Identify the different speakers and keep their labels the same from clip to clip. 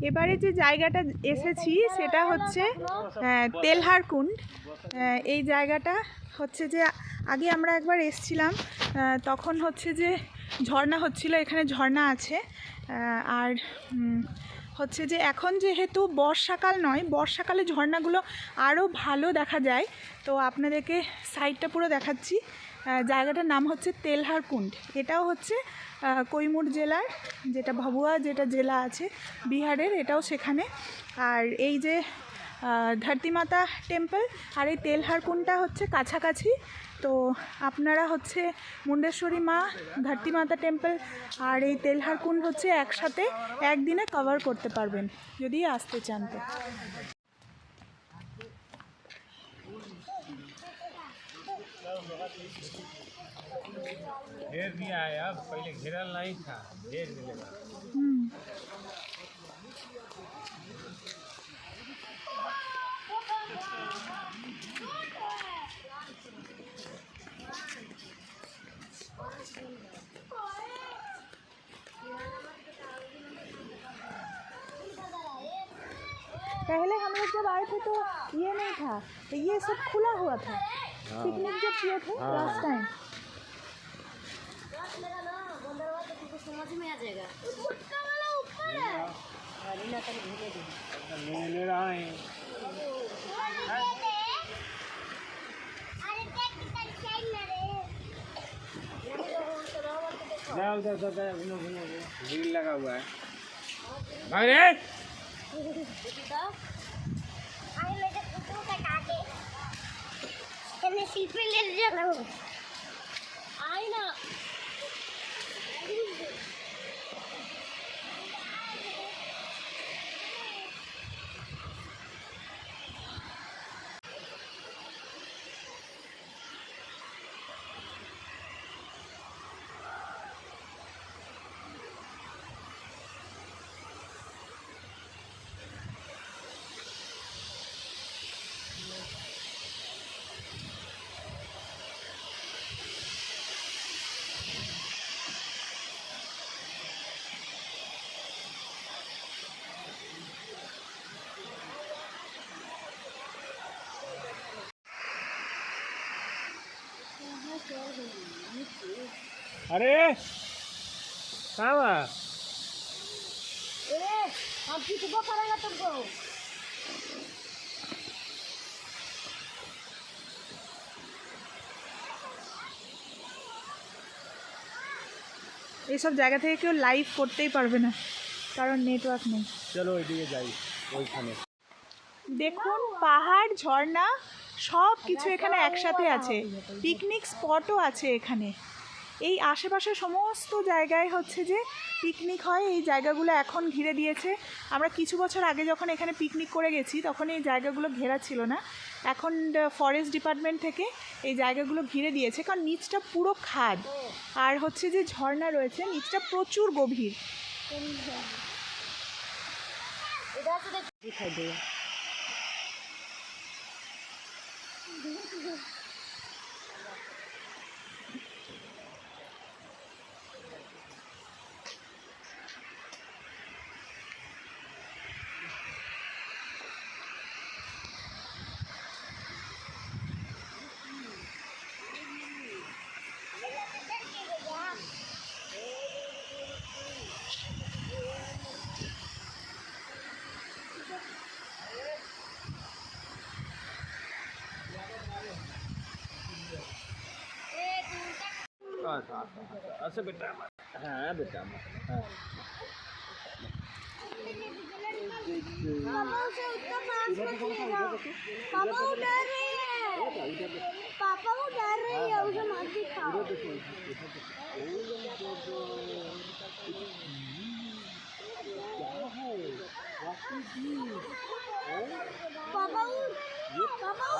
Speaker 1: এবারে যে জায়গাটা এসেছি সেটা হচ্ছে তেলহার কুণ্ড। এই জায়গাটা হচ্ছে যে আগে আমরা একবার এসছিলাম, তখন হচ্ছে যে ঝর্ণা হচ্ছিল, এখানে ঝর্ণা আছে। আর হচ্ছে যে এখন যেহেতু বর্ষাকাল নয়, বর্ষাকালে ঝর্ণাগুলো আরও ভালো দেখা যায়। তো আপনাদেরকে সাইডটা পুরো দেখাচ্ছি। জায়গাটার নাম হচ্ছে তেলহার কুণ্ড। এটাও হচ্ছে কৈমুর জেলার, যেটা ভাবুয়া যেটা জেলা আছে বিহারের, এটাও সেখানে। আর এই যে ধরতী মাতা টেম্পল আর এই তেলহার কুণ্ডটা হচ্ছে কাছাকাছি। তো আপনারা হচ্ছে মুন্ডেশ্বরী মা, ধরতী মাতা টেম্পল আর এই তেলহার কুণ্ড হচ্ছে একসাথে একদিনে কভার করতে পারবেন যদি আসতে চান। তো
Speaker 2: घेर दिया है, अब पहले घेरल नहीं था, घेर दिलेगा।
Speaker 1: पहले हम लोग जब आए थे तो ये नहीं था, ये सब खुला हुआ था। पिकनिक जब किए थे लास्ट टाइम।
Speaker 3: समझ में आ जाएगा। गुटका वाला ऊपर है। अरे ना कर भेजे दे।
Speaker 2: ले रहा है।
Speaker 3: अरे देख कितना साइड ना रे।
Speaker 2: ना उधर ग्रिल लगा हुआ है। अरे
Speaker 3: आई मेरे कुत्तों का काटे। तेरे सेल्फी ले जाना हो। आई ना।
Speaker 2: अरे कहाँ
Speaker 3: हम किसको करेंगे तुमको?
Speaker 1: এইসব জায়গা থেকে কেউ লাইভ করতেই পারবে না, কারণ নেটওয়ার্ক নেই।
Speaker 2: चलो এদিকে যাই, ওইখানে
Speaker 1: দেখুন পাহাড়, ঝর্ণা সব কিছু এখানে একসাথে আছে। পিকনিক স্পটও আছে এখানে। এই আশেপাশে সমস্ত জায়গায় হচ্ছে যে পিকনিক হয়। এই জায়গাগুলো এখন ঘিরে দিয়েছে। আমরা কিছু বছর আগে যখন এখানে পিকনিক করে গেছি তখন এই জায়গাগুলো ঘেরা ছিল না। এখন ফরেস্ট ডিপার্টমেন্ট থেকে এই জায়গাগুলো ঘিরে দিয়েছে, কারণ নিচটা পুরো খাদ আর হচ্ছে যে ঝর্ণা রয়েছে, নিচটা প্রচুর গভীর।
Speaker 3: दिखाई दे।
Speaker 2: अच्छा बेटा, हाँ बेटा, हाँ
Speaker 3: पापा उसे उतना पास मत लेना। पापा वो डर रही है। पापा वो डर रही है, उसे मत दिखाओ। पापा वो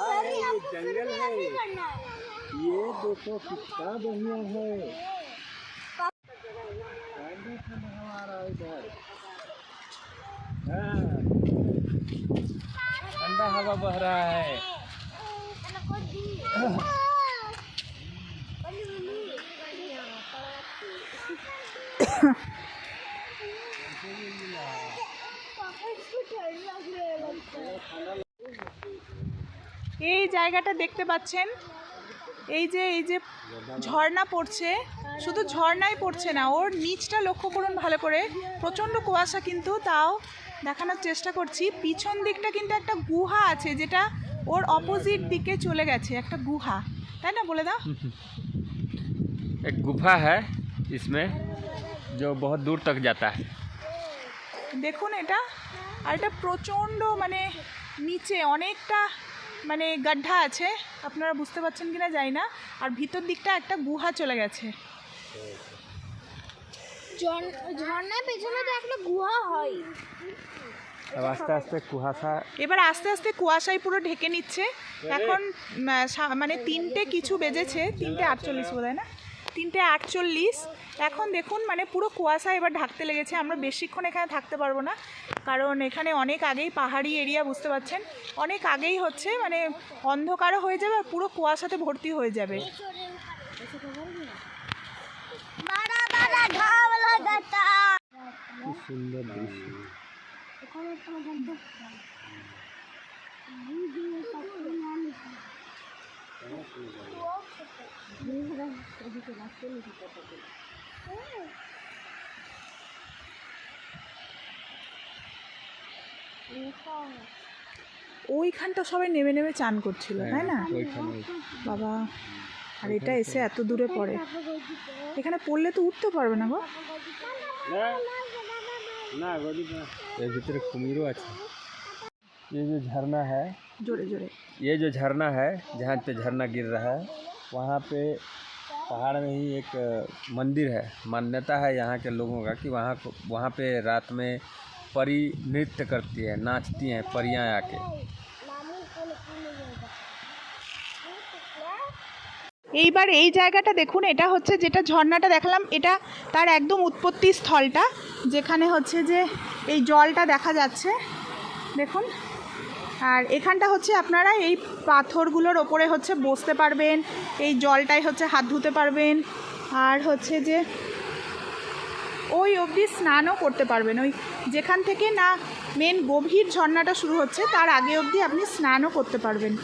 Speaker 3: डर रही है, आपको
Speaker 2: जंगल है,
Speaker 3: करना है।
Speaker 2: ये देखो कितना बढ़िया है। हमारा इधर ठंडा हवा बह रहा है।
Speaker 1: এই জায়গাটা দেখতে পাচ্ছেন, এই যে ঝর্ণা পড়ছে, শুধু ঝর্ণাই পড়ছে না, ওর নিচটা লক্ষ্য করুন ভালো করে, প্রচণ্ড কুয়াশা কিন্তু তাও দেখানোর চেষ্টা করছি। পিছন দিকটা কিন্তু একটা গুহা আছে, যেটা ওর অপোজিট দিকে চলে গেছে, একটা গুহা, তাই না? বলে দাও।
Speaker 2: एक गुफा है इसमें जो बहुत दूर तक जाता है।
Speaker 1: দেখুন এটা, আর এটা প্রচণ্ড মানে নিচে অনেকটা মানে গাড্ডা আছে, আপনারা বুঝতে পারছেন কিনা জানি না, আর ভিতর দিকটা একটা গুহা চলে গেছে।
Speaker 3: ঝর্ণার পেছনে তো একটা গুহা হয়।
Speaker 2: अब आस्ते आस्ते कुहासा
Speaker 1: এবার আস্তে আস্তে কুয়াশায় পুরো ঢেকে নিচ্ছে। এখন মানে 3টে কিছু বেজেছে, 3:48 বোধ হয় না, 3:48। এখন দেখুন মানে পুরো কুয়াশা এবার ঢাকতে লেগেছে। আমরা বেশিক্ষণ এখানে থাকতে পারবো না, কারণ এখানে অনেক আগেই পাহাড়ি এরিয়া, বুঝতে পারছেন, অনেক আগেই হচ্ছে মানে অন্ধকারও হয়ে যাবে আর পুরো কুয়াশাতে ভর্তি হয়ে যাবে।
Speaker 3: बड़ा बड़ा ढाल लगाता।
Speaker 2: सुंदर दृश्य।
Speaker 1: ওইখানটা সবাই নেমে নেমে চান করছিল, তাই না বাবা? আর এটা এসে এত দূরে পড়ে, এখানে পড়লে তো উঠতে পারবে না গো।
Speaker 2: ना गोदी में ये भीतर कुमीरो আছে। ये जो झरना है,
Speaker 1: जोरे जोरे,
Speaker 2: ये जो झरना है जहाँ पे झरना गिर रहा है, वहाँ पे पहाड़ में ही एक मंदिर है। मान्यता है यहाँ के लोगों का कि वहाँ पे रात में परी नृत्य करती है, नाचती हैं परियाँ आके।
Speaker 1: এইবার এই জায়গাটা দেখুন, এটা হচ্ছে যেটা ঝর্ণাটা দেখালাম, এটা তার একদম উৎপত্তি স্থলটা, যেখানে হচ্ছে যে এই জলটা দেখা যাচ্ছে দেখুন। আর এখানটা হচ্ছে আপনারা এই পাথরগুলোর ওপরে হচ্ছে বসতে পারবেন, এই জলটাই হচ্ছে হাত ধুতে পারবেন, আর হচ্ছে যে ওই অবধি স্নানও করতে পারবেন। ওই যেখান থেকে না মেন গভীর ঝর্ণাটা শুরু হচ্ছে তার আগে অবধি আপনি স্নানও করতে পারবেন।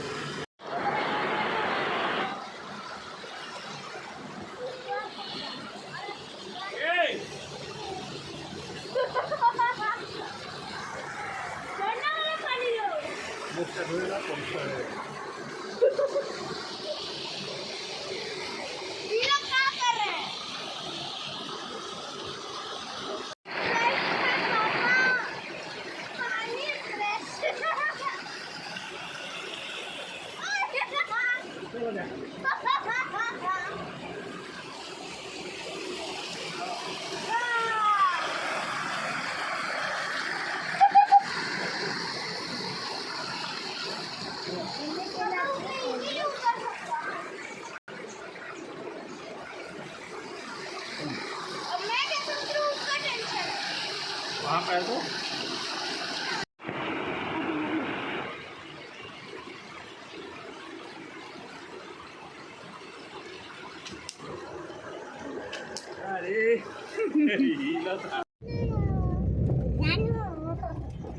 Speaker 2: वहाँ पे तो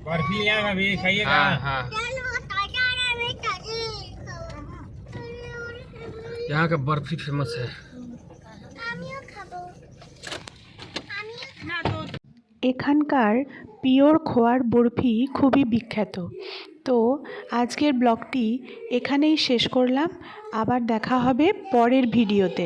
Speaker 2: बर्फी यहाँ भी खाइएगा। हाँ, यहाँ का बर्फी फेमस है।
Speaker 1: এখানকার পিওর খোয়ার বরফি খুবই বিখ্যাত। তো আজকের ব্লগটি এখানেই শেষ করলাম, আবার দেখা হবে পরের ভিডিওতে।